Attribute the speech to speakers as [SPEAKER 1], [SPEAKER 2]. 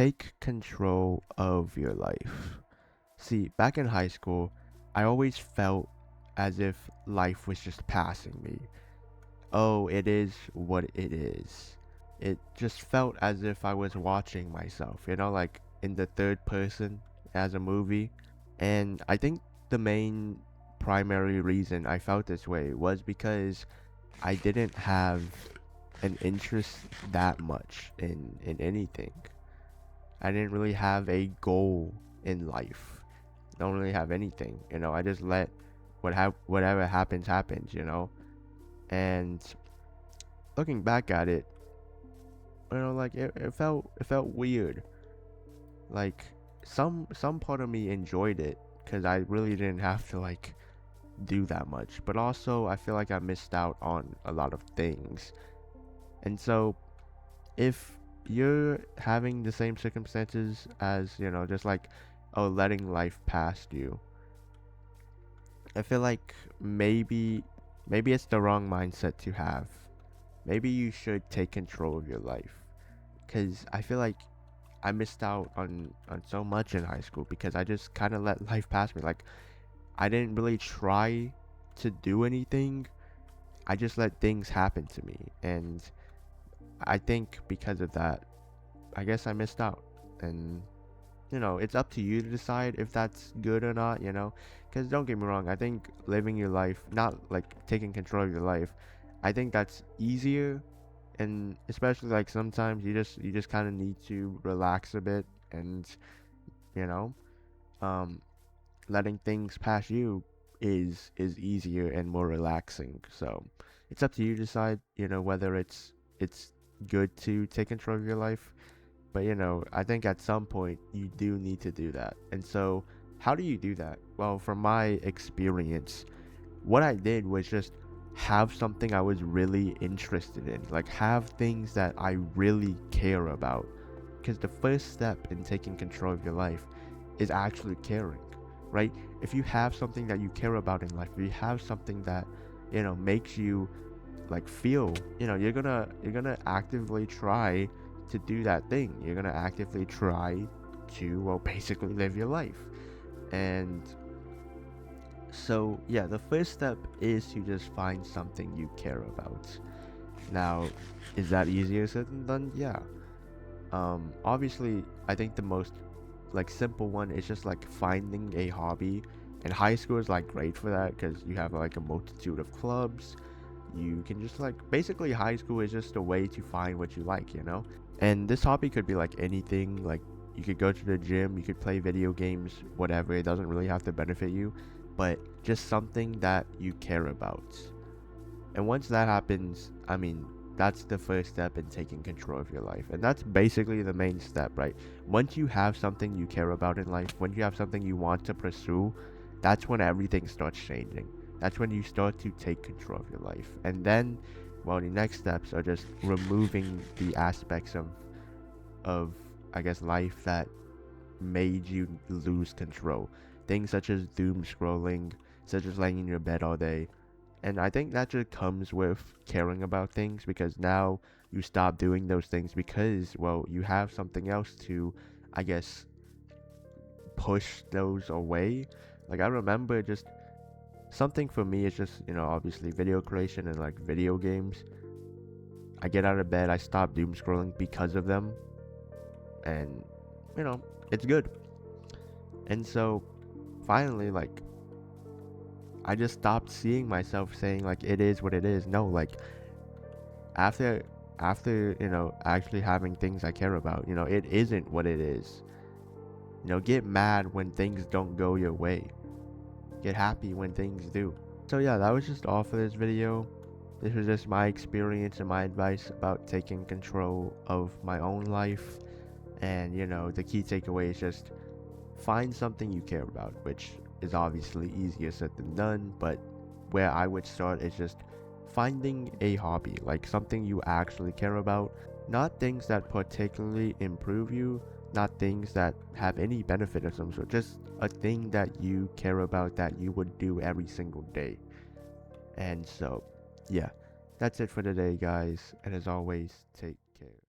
[SPEAKER 1] take control of your life. See, back in high school, I always felt as if life was just passing me. Oh, it is what it is. It just felt as if I was watching myself, like in the third person as a movie. And I think the main primary reason I felt this way was because I didn't have an interest that much in anything. I didn't really have a goal in life. Don't really have anything. I just let whatever happens. And looking back at it, like it felt weird. Like some part of me enjoyed it because I really didn't have to like do that much. But also I feel like I missed out on a lot of things. And so if you're having the same circumstances as, just like, oh, letting life past you, I feel like maybe it's the wrong mindset to have. Maybe you should take control of your life. Cause I feel like I missed out on so much in high school because I just kind of let life pass me. Like I didn't really try to do anything. I just let things happen to me, and I think because of that, I guess I missed out. And it's up to you to decide if that's good or not. Because don't get me wrong, I think living your life, not like taking control of your life, I think that's easier. And especially like sometimes you just kind of need to relax a bit, and you know um letting things pass you is easier and more relaxing. So it's up to you to decide, whether it's good to take control of your life. But I think at some point you do need to do that. And so how do you do that? Well, from my experience, what I did was just have something I was really interested in, like have things that I really care about. Because the first step in taking control of your life is actually caring, right? If you have something that you care about in life, if you have something that makes you like feel, you're gonna actively try to do that thing. You're gonna actively try to, well, basically live your life. And so yeah, the first step is to just find something you care about. Now, is that easier said than done? Yeah. Obviously I think the most like simple one is just like finding a hobby. And high school is like great for that because you have like a multitude of clubs. You can just like basically high school is just a way to find what you like. And this hobby could be like anything. Like you could go to the gym, you could play video games, whatever. It doesn't really have to benefit you, but just something that you care about. And once that happens, I mean, that's the first step in taking control of your life. And that's basically the main step, right? Once you have something you care about in life, when you have something you want to pursue, that's when everything starts changing. That's when you start to take control of your life. And then, well, the next steps are just removing the aspects of I guess life that made you lose control. Things such as doom scrolling, such as laying in your bed all day. And I think that just comes with caring about things, because now you stop doing those things because, well, you have something else to, I guess, push those away. Like I remember just something for me is just, obviously video creation and like video games. I get out of bed, I stop doom scrolling because of them. And, you know, it's good. And so finally, like, I just stopped seeing myself saying like it is what it is. No, like after actually having things I care about, it isn't what it is. Get mad when things don't go your way. Get happy when things do. So yeah, that was just all for this video. This was just my experience and my advice about taking control of my own life. And the key takeaway is just find something you care about, which is obviously easier said than done, but where I would start is just finding a hobby, like something you actually care about, not things that particularly improve you, not things that have any benefit of some sort, just a thing that you care about that you would do every single day. And so, yeah, that's it for today, guys, and as always, take care.